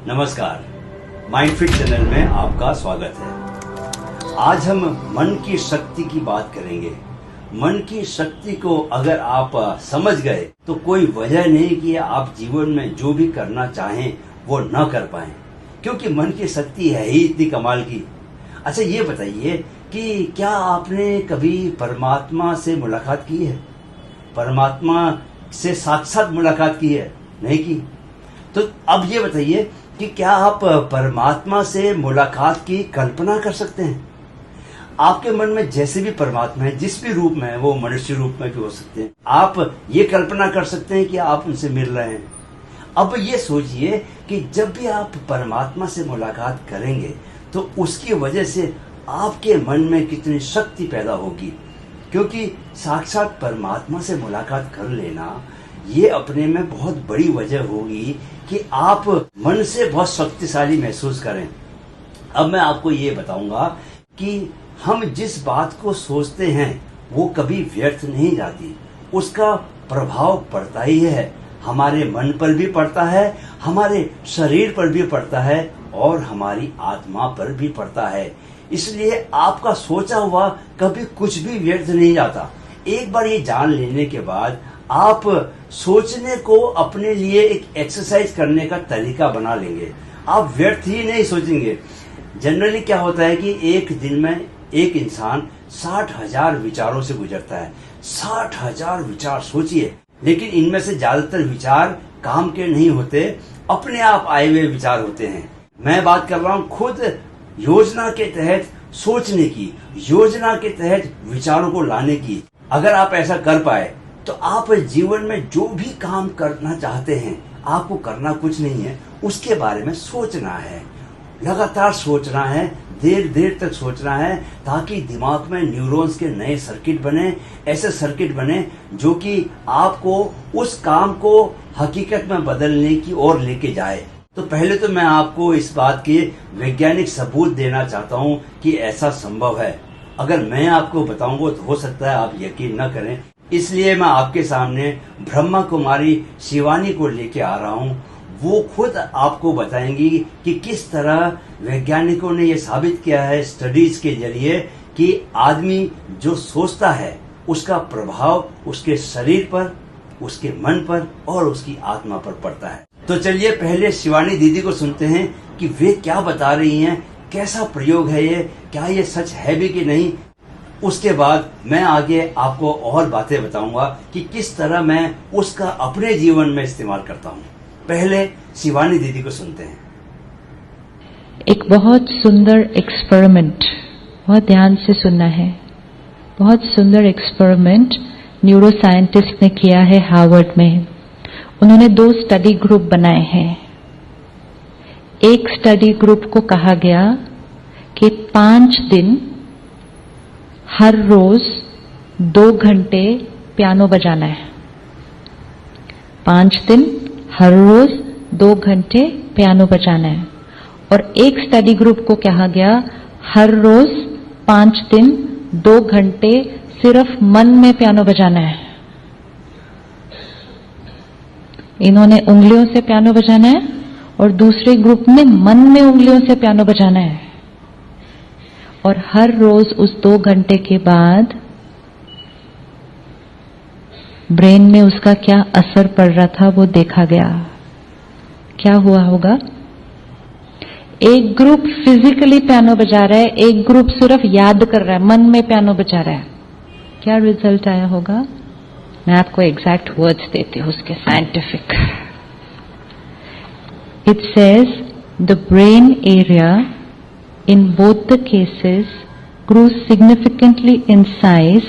नमस्कार, माइंडफिट चैनल में आपका स्वागत है। आज हम मन की शक्ति की बात करेंगे। मन की शक्ति को अगर आप समझ गए तो कोई वजह नहीं कि आप जीवन में जो भी करना चाहें वो न कर पाएं, क्योंकि मन की शक्ति है ही इतनी कमाल की। अच्छा, ये बताइए कि क्या आपने कभी परमात्मा से मुलाकात की है? परमात्मा से साक्षात मुलाकात की है? नहीं की। तो अब ये बताइए कि क्या आप परमात्मा से मुलाकात की कल्पना कर सकते हैं? आपके मन में जैसे भी परमात्मा है, जिस भी रूप में है, वो मनुष्य रूप में भी हो सकते हैं, आप ये कल्पना कर सकते हैं कि आप उनसे मिल रहे हैं। अब ये सोचिए कि जब भी आप परमात्मा से मुलाकात करेंगे तो उसकी वजह से आपके मन में कितनी शक्ति पैदा होगी, क्योंकि साक्षात परमात्मा से मुलाकात कर लेना ये अपने में बहुत बड़ी वजह होगी कि आप मन से बहुत शक्तिशाली महसूस करें। अब मैं आपको ये बताऊंगा कि हम जिस बात को सोचते हैं वो कभी व्यर्थ नहीं जाती, उसका प्रभाव पड़ता ही है। हमारे मन पर भी पड़ता है, हमारे शरीर पर भी पड़ता है और हमारी आत्मा पर भी पड़ता है। इसलिए आपका सोचा हुआ कभी कुछ भी व्यर्थ नहीं जाता। एक बार ये जान लेने के बाद आप सोचने को अपने लिए एक एक्सरसाइज करने का तरीका बना लेंगे। आप व्यर्थ ही नहीं सोचेंगे। जनरली क्या होता है कि एक दिन में एक इंसान 60,000 विचारों से गुजरता है। 60,000 विचार सोचिए, लेकिन इनमें से ज्यादातर विचार काम के नहीं होते, अपने आप आए हुए विचार होते हैं। मैं बात कर रहा हूँ खुद योजना के तहत सोचने की, योजना के तहत विचारों को लाने की। अगर आप ऐसा कर पाए तो आप जीवन में जो भी काम करना चाहते हैं, आपको करना कुछ नहीं है, उसके बारे में सोचना है, लगातार सोचना है, देर देर तक सोचना है, ताकि दिमाग में न्यूरॉन्स के नए सर्किट बने, ऐसे सर्किट बने जो कि आपको उस काम को हकीकत में बदलने की ओर लेके जाए। तो पहले तो मैं आपको इस बात के वैज्ञानिक सबूत देना चाहता हूँ कि ऐसा संभव है। अगर मैं आपको बताऊंगा तो हो सकता है आप यकीन न करें, इसलिए मैं आपके सामने ब्रह्मा कुमारी शिवानी को लेके आ रहा हूँ। वो खुद आपको बताएंगी कि किस तरह वैज्ञानिकों ने ये साबित किया है स्टडीज के जरिए कि आदमी जो सोचता है उसका प्रभाव उसके शरीर पर, उसके मन पर और उसकी आत्मा पर पड़ता है। तो चलिए पहले शिवानी दीदी को सुनते हैं कि वे क्या बता रही हैं, कैसा प्रयोग है ये, क्या ये सच है भी कि नहीं। उसके बाद मैं आगे आपको और बातें बताऊंगा कि किस तरह मैं उसका अपने जीवन में इस्तेमाल करता हूँ। पहले शिवानी दीदी को सुनते हैं। एक बहुत सुंदर एक्सपेरिमेंट, बहुत ध्यान से सुनना है, बहुत सुंदर एक्सपेरिमेंट न्यूरो साइंटिस्ट ने किया है हार्वर्ड में। उन्होंने 2 स्टडी ग्रुप बनाए हैं। एक स्टडी ग्रुप को कहा गया कि 5 दिन हर रोज 2 घंटे पियानो बजाना है। 5 दिन हर रोज 2 घंटे पियानो बजाना है। और एक स्टडी ग्रुप को कहा गया हर रोज 5 दिन 2 घंटे सिर्फ मन में पियानो बजाना है। इन्होंने उंगलियों से पियानो बजाना है और दूसरे ग्रुप में मन में उंगलियों से पियानो बजाना है। और हर रोज उस 2 घंटे के बाद ब्रेन में उसका क्या असर पड़ रहा था वो देखा गया। क्या हुआ होगा? एक ग्रुप फिजिकली पियानो बजा रहा है, एक ग्रुप सिर्फ याद कर रहा है, मन में पियानो बजा रहा है। क्या रिजल्ट आया होगा? मैं आपको एग्जैक्ट वर्ड्स देती हूं उसके scientific. It says the brain area in both the cases grew significantly in size.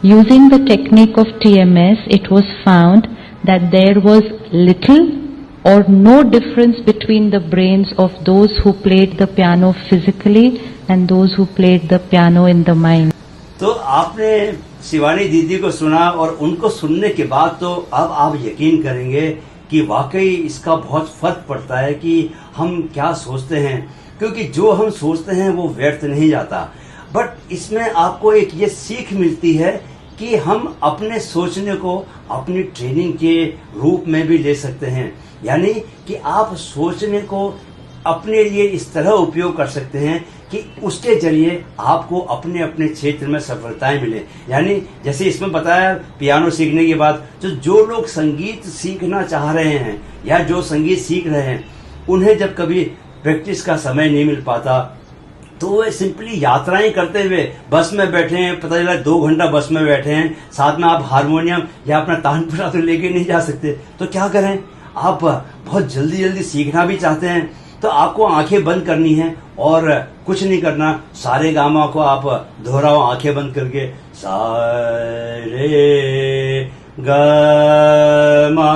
Using the technique of TMS, it was found that there was little or no difference between the brains of those who played the piano physically and those who played the piano in the mind. तो आपने शिवानी दीदी को सुना और उनको सुनने के बाद तो अब आप यकीन करेंगे कि वाकई इसका बहुत फर्क पड़ता है कि हम क्या सोचते हैं, क्योंकि जो हम सोचते हैं वो व्यर्थ नहीं जाता। बट इसमें आपको एक ये सीख मिलती है कि हम अपने सोचने को अपनी ट्रेनिंग के रूप में भी ले सकते हैं। यानी कि आप सोचने को अपने लिए इस तरह उपयोग कर सकते हैं कि उसके जरिए आपको अपने अपने क्षेत्र में सफलताएं मिले। यानी जैसे इसमें बताया पियानो सीखने के बाद तो जो लोग संगीत सीखना चाह रहे हैं या जो संगीत सीख रहे हैं, उन्हें जब कभी प्रैक्टिस का समय नहीं मिल पाता तो वे सिंपली यात्राएं करते हुए बस में बैठे हैं, पता चला 2 घंटा बस में बैठे हैं, साथ में आप हारमोनियम या अपना तानपुरा तो लेके नहीं जा सकते, तो क्या करें? आप बहुत जल्दी जल्दी सीखना भी चाहते हैं तो आपको आंखें बंद करनी है और कुछ नहीं करना, सारे गामा को आप दोहराओ आंखें बंद करके, सा रे ग मा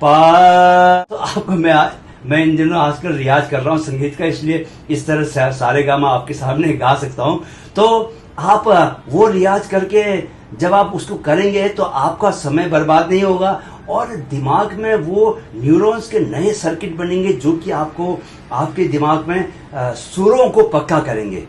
पा। तो आपको मैं इन दिनों आजकल रियाज कर रहा हूँ संगीत का, इसलिए इस तरह से सारे गामा आपके सामने गा सकता हूँ। तो आप वो रियाज करके जब आप उसको करेंगे तो आपका समय बर्बाद नहीं होगा और दिमाग में वो न्यूरॉन्स के नए सर्किट बनेंगे जो कि आपको आपके दिमाग में सुरों को पक्का करेंगे।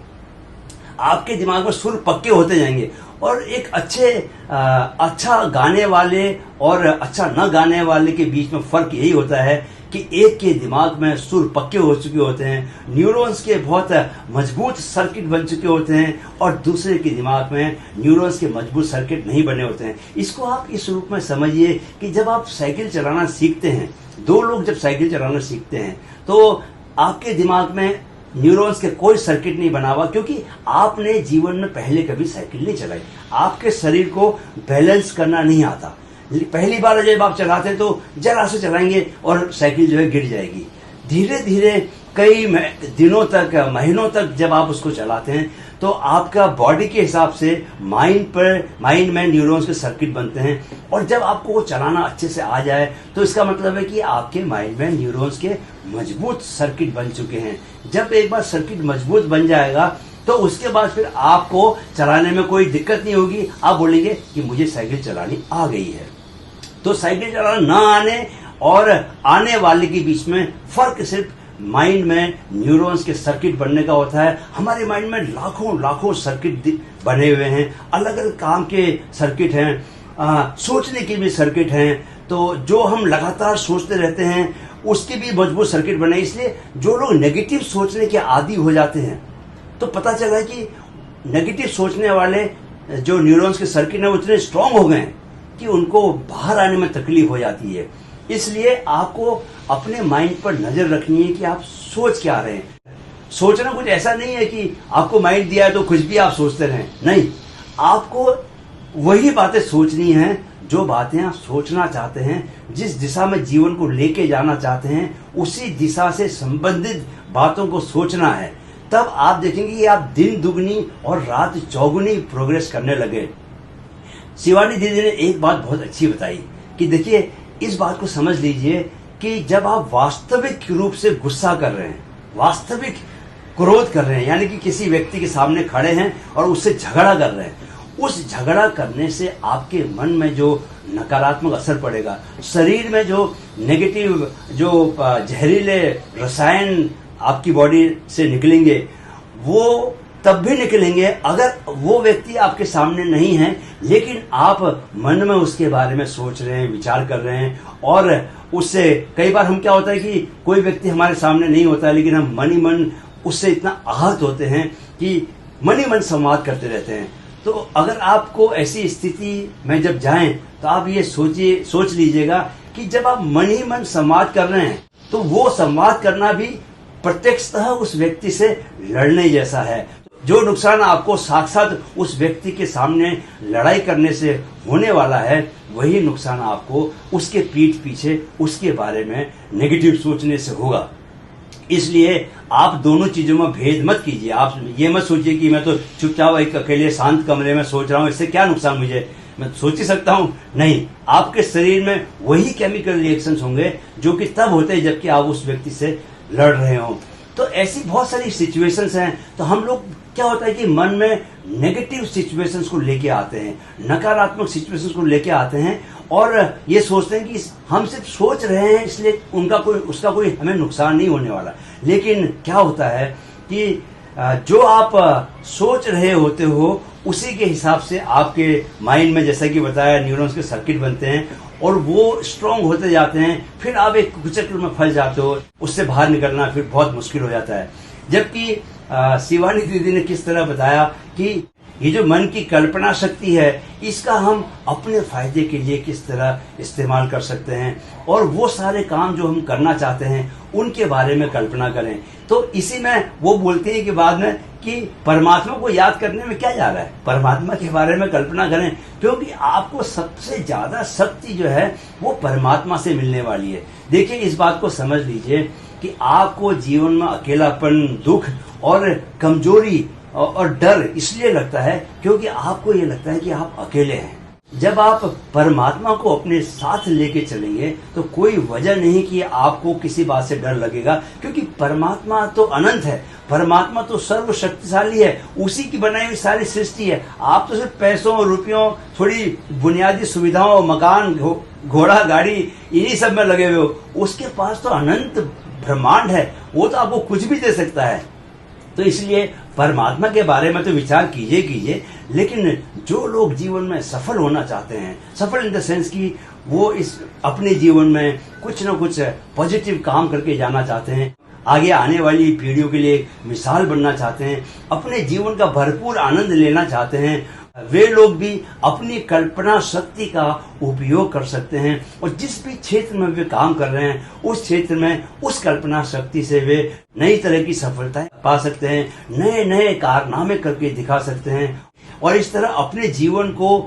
आपके दिमाग में सुर पक्के होते जाएंगे और एक अच्छा गाने वाले और अच्छा न गाने वाले के बीच में फर्क यही होता है कि एक के दिमाग में सुर पक्के हो चुके होते हैं, न्यूरॉन्स के बहुत मजबूत सर्किट बन चुके होते हैं और दूसरे के दिमाग में न्यूरॉन्स के मजबूत सर्किट नहीं बने होते हैं। इसको आप इस रूप में समझिए कि जब आप साइकिल चलाना सीखते हैं, 2 लोग जब साइकिल चलाना सीखते हैं तो आपके दिमाग में न्यूरॉन्स के कोई सर्किट नहीं बना हुआ, क्योंकि आपने जीवन में पहले कभी साइकिल नहीं चलाई। आपके शरीर को बैलेंस करना नहीं आता। पहली बार जब आप चलाते हैं तो जरा से चलाएंगे और साइकिल जो है गिर जाएगी। धीरे धीरे कई दिनों तक, महीनों तक जब आप उसको चलाते हैं तो आपका बॉडी के हिसाब से माइंड में न्यूरॉन्स के सर्किट बनते हैं और जब आपको वो चलाना अच्छे से आ जाए तो इसका मतलब है कि आपके माइंड में न्यूरॉन्स के मजबूत सर्किट बन चुके हैं। जब एक बार सर्किट मजबूत बन जाएगा तो उसके बाद फिर आपको चलाने में कोई दिक्कत नहीं होगी। आप बोलेंगे कि मुझे साइकिल चलानी आ गई है। तो साइकिल चलाना ना आने और आने वाले के बीच में फर्क सिर्फ माइंड में न्यूरॉन्स के सर्किट बनने का होता है। हमारे माइंड में लाखों सर्किट बने हुए हैं, अलग अलग काम के सर्किट हैं, सोचने के भी सर्किट हैं। तो जो हम लगातार सोचते रहते हैं उसके भी मजबूत सर्किट बने। इसलिए जो लोग नेगेटिव सोचने के आदी हो जाते हैं तो पता चला कि नेगेटिव सोचने वाले जो न्यूरॉन्स के सर्किट हैं वो इतने स्ट्रांग हो गए हैं कि उनको बाहर आने में तकलीफ हो जाती है। इसलिए आपको अपने माइंड पर नजर रखनी है कि आप सोच क्या रहे हैं। सोचना कुछ ऐसा नहीं है कि आपको माइंड दिया है तो कुछ भी आप सोचते रहें, नहीं। आपको वही बातें सोचनी हैं जो बातें आप सोचना चाहते हैं, जिस दिशा में जीवन को लेके जाना चाहते हैं उसी दिशा से संबंधित बातों को सोचना है। तब आप देखेंगे कि आप दिन दुगनी और रात चौगुनी प्रोग्रेस करने लगे। शिवानी दीदी ने एक बात बहुत अच्छी बताई कि देखिए, इस बात को समझ लीजिए कि जब आप वास्तविक रूप से गुस्सा कर रहे हैं, वास्तविक क्रोध कर रहे हैं, यानी कि किसी व्यक्ति के सामने खड़े हैं और उससे झगड़ा कर रहे हैं, उस झगड़ा करने से आपके मन में जो नकारात्मक असर पड़ेगा, शरीर में जो नेगेटिव जो जहरीले रसायन आपकी बॉडी से निकलेंगे वो तब भी निकलेंगे अगर वो व्यक्ति आपके सामने नहीं है, लेकिन आप मन में उसके बारे में सोच रहे हैं, विचार कर रहे हैं। और उससे कई बार हम क्या होता है कि कोई व्यक्ति हमारे सामने नहीं होता है, लेकिन हम मन ही मन उससे इतना आहत होते हैं कि मन ही मन संवाद करते रहते हैं। तो अगर आपको ऐसी स्थिति में जब जाएं तो आप ये सोच लीजिएगा कि जब आप मन ही मन संवाद कर रहे हैं तो वो संवाद करना भी प्रत्यक्षतः उस व्यक्ति से लड़ने जैसा है। जो नुकसान आपको साक्षात उस व्यक्ति के सामने लड़ाई करने से होने वाला है, वही नुकसान आपको उसके पीठ पीछे उसके बारे में नेगेटिव सोचने से होगा। इसलिए आप दोनों चीजों में भेद मत कीजिए। आप ये मत सोचिए कि मैं तो चुपचाप एक अकेले शांत कमरे में सोच रहा हूँ, इससे क्या नुकसान मुझे, मैं सोच ही सकता हूँ। नहीं, आपके शरीर में वही केमिकल रिएक्शंस होंगे जो कि तब होते हैं जबकि आप उस व्यक्ति से लड़ रहे हो। तो ऐसी बहुत सारी सिचुएशंस हैं। तो हम लोग क्या होता है कि मन में नेगेटिव सिचुएशंस को लेके आते हैं, नकारात्मक सिचुएशंस को लेके आते हैं और ये सोचते हैं कि हम सिर्फ सोच रहे हैं इसलिए उसका कोई हमें नुकसान नहीं होने वाला। लेकिन क्या होता है कि जो आप सोच रहे होते हो उसी के हिसाब से आपके माइंड में, जैसा कि बताया, न्यूरॉन्स के सर्किट बनते हैं और वो स्ट्रांग होते जाते हैं। फिर आप एक कुचक्र में फंस जाते हो, उससे बाहर निकलना फिर बहुत मुश्किल हो जाता है। जबकि शिवानी दीदी ने किस तरह बताया कि ये जो मन की कल्पना शक्ति है, इसका हम अपने फायदे के लिए किस तरह इस्तेमाल कर सकते हैं और वो सारे काम जो हम करना चाहते हैं उनके बारे में कल्पना करें। तो इसी में वो बोलते हैं कि बाद में कि परमात्मा को याद करने में क्या जा रहा है, परमात्मा के बारे में कल्पना करें, क्योंकि आपको सबसे ज्यादा शक्ति जो है वो परमात्मा से मिलने वाली है। देखिए, इस बात को समझ लीजिए कि आपको जीवन में अकेलापन, दुख और कमजोरी और डर इसलिए लगता है क्योंकि आपको ये लगता है कि आप अकेले हैं। जब आप परमात्मा को अपने साथ लेके चलेंगे तो कोई वजह नहीं कि आपको किसी बात से डर लगेगा, क्योंकि परमात्मा तो अनंत है, परमात्मा तो सर्वशक्तिशाली है, उसी की बनाई हुई सारी सृष्टि है। आप तो सिर्फ पैसों, रुपयों, थोड़ी बुनियादी सुविधाओं, मकान, घोड़ा गाड़ी, इन्हीं सब में लगे हुए हो। उसके पास तो अनंत ब्रह्मांड है, वो तो आपको कुछ भी दे सकता है। तो इसलिए परमात्मा के बारे में तो विचार कीजिए, लेकिन जो लोग जीवन में सफल होना चाहते हैं, सफल इन द सेंस कि वो इस अपने जीवन में कुछ न कुछ पॉजिटिव काम करके जाना चाहते हैं, आगे आने वाली पीढ़ियों के लिए मिसाल बनना चाहते हैं, अपने जीवन का भरपूर आनंद लेना चाहते हैं, वे लोग भी अपनी कल्पना शक्ति का उपयोग कर सकते हैं और जिस भी क्षेत्र में वे काम कर रहे हैं उस क्षेत्र में उस कल्पना शक्ति से वे नई तरह की सफलताएं पा सकते हैं, नए नए कारनामे करके दिखा सकते हैं और इस तरह अपने जीवन को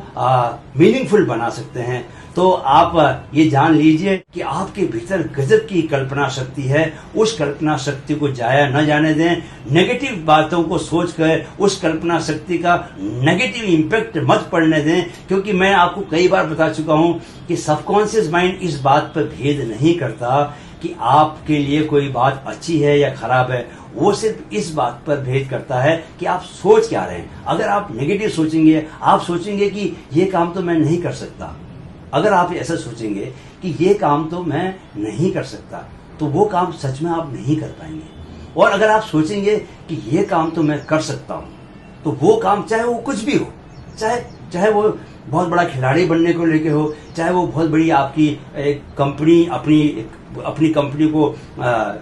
मीनिंगफुल बना सकते हैं। तो आप ये जान लीजिए कि आपके भीतर गजब की कल्पना शक्ति है, उस कल्पना शक्ति को जाया न जाने दें। नेगेटिव बातों को सोचकर उस कल्पना शक्ति का नेगेटिव इम्पैक्ट मत पड़ने दें, क्योंकि मैं आपको कई बार बता चुका हूं कि सबकॉन्शियस माइंड इस बात पर भेद नहीं करता कि आपके लिए कोई बात अच्छी है या खराब है, वो सिर्फ इस बात पर भेद करता है कि आप सोच क्या रहे हैं। अगर आप नेगेटिव सोचेंगे, आप सोचेंगे कि ये काम तो मैं नहीं कर सकता, अगर आप ऐसा सोचेंगे कि ये काम तो मैं नहीं कर सकता, तो वो काम सच में आप नहीं कर पाएंगे। और अगर आप सोचेंगे कि ये काम तो मैं कर सकता हूं, तो वो काम चाहे वो कुछ भी हो, चाहे वो बहुत बड़ा खिलाड़ी बनने को लेके हो, चाहे वो बहुत बड़ी आपकी एक कंपनी, अपनी कंपनी को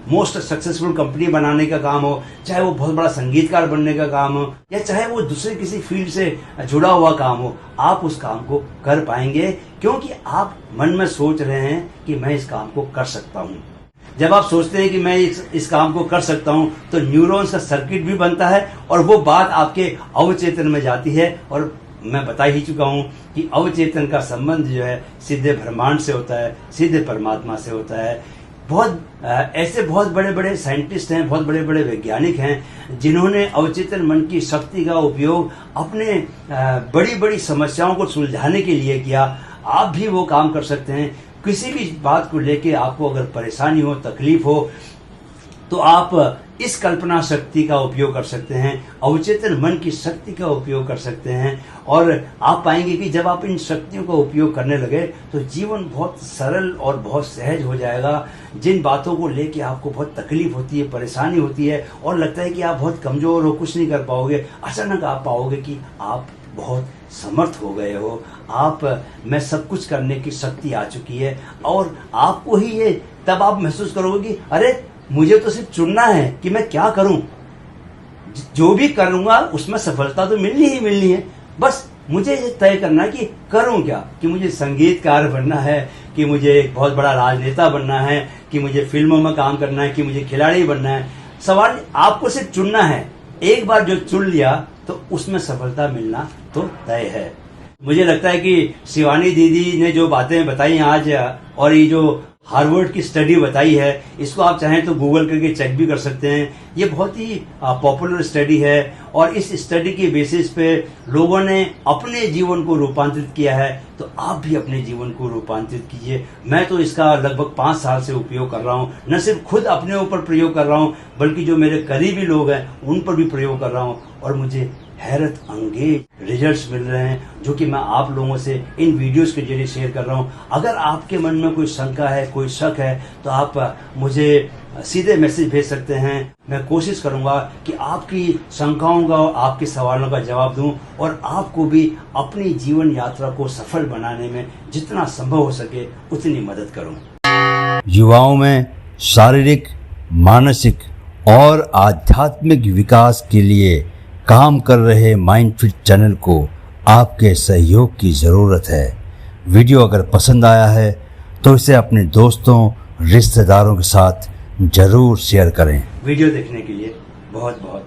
मोस्ट सक्सेसफुल कंपनी बनाने का काम हो, चाहे वो बहुत बड़ा संगीतकार बनने का काम हो, या चाहे वो दूसरे किसी फील्ड से जुड़ा हुआ काम हो, आप उस काम को कर पाएंगे क्योंकि आप मन में सोच रहे हैं कि मैं इस काम को कर सकता हूं। जब आप सोचते हैं कि मैं इस काम को कर सकता हूं, तो न्यूरॉन्स का सर्किट भी बनता है और वो बात आपके अवचेतन में जाती है। और मैं बता ही चुका हूं कि अवचेतन का संबंध जो है सीधे ब्रह्मांड से होता है, सीधे परमात्मा से होता है। ऐसे बहुत बड़े बड़े साइंटिस्ट हैं, बहुत बड़े बड़े वैज्ञानिक हैं जिन्होंने अवचेतन मन की शक्ति का उपयोग अपने बड़ी बड़ी समस्याओं को सुलझाने के लिए किया। आप भी वो काम कर सकते हैं। किसी भी बात को लेके आपको अगर परेशानी हो, तकलीफ हो, तो आप इस कल्पना शक्ति का उपयोग कर सकते हैं, अवचेतन मन की शक्ति का उपयोग कर सकते हैं और आप पाएंगे कि जब आप इन शक्तियों का उपयोग करने लगे तो जीवन बहुत सरल और बहुत सहज हो जाएगा। जिन बातों को लेके आपको बहुत तकलीफ होती है, परेशानी होती है और लगता है कि आप बहुत कमजोर हो, कुछ नहीं कर पाओगे, अचानक आप पाओगे कि आप बहुत समर्थ हो गए हो, आप में सब कुछ करने की शक्ति आ चुकी है और आपको ही ये तब आप महसूस करोगे कि अरे मुझे तो सिर्फ चुनना है कि मैं क्या करूं, जो भी करूंगा उसमें सफलता तो मिलनी ही मिलनी है, बस मुझे ये तय करना है कि करूं क्या, कि मुझे संगीतकार बनना है, कि मुझे एक बहुत बड़ा राजनेता बनना है, कि मुझे फिल्मों में काम करना है, कि मुझे खिलाड़ी बनना है। सवाल आपको सिर्फ चुनना है। एक बार जो चुन लिया तो उसमें सफलता मिलना तो तय है। मुझे लगता है कि शिवानी दीदी ने जो बातें बताई आज और ये जो हार्वर्ड की स्टडी बताई है, इसको आप चाहें तो गूगल करके चेक भी कर सकते हैं। ये बहुत ही पॉपुलर स्टडी है और इस स्टडी के बेसिस पे लोगों ने अपने जीवन को रूपांतरित किया है, तो आप भी अपने जीवन को रूपांतरित कीजिए। मैं तो इसका लगभग 5 साल से उपयोग कर रहा हूँ, न सिर्फ खुद अपने ऊपर प्रयोग कर रहा हूँ बल्कि जो मेरे करीबी लोग हैं उन पर भी प्रयोग कर रहा हूँ और मुझे हैरत अंगेज रिजल्ट्स मिल रहे हैं, जो कि मैं आप लोगों से इन वीडियोस के जरिए शेयर कर रहा हूं। अगर आपके मन में कोई शंका है, कोई शक है, तो आप मुझे सीधे मैसेज भेज सकते हैं। मैं कोशिश करूंगा कि आपकी शंकाओं का और आपके सवालों का जवाब दूं और आपको भी अपनी जीवन यात्रा को सफल बनाने में जितना संभव हो सके उतनी मदद करूं। युवाओं में शारीरिक, मानसिक और आध्यात्मिक विकास के लिए काम कर रहे माइंडफिट चैनल को आपके सहयोग की ज़रूरत है। वीडियो अगर पसंद आया है तो इसे अपने दोस्तों, रिश्तेदारों के साथ जरूर शेयर करें। वीडियो देखने के लिए बहुत बहुत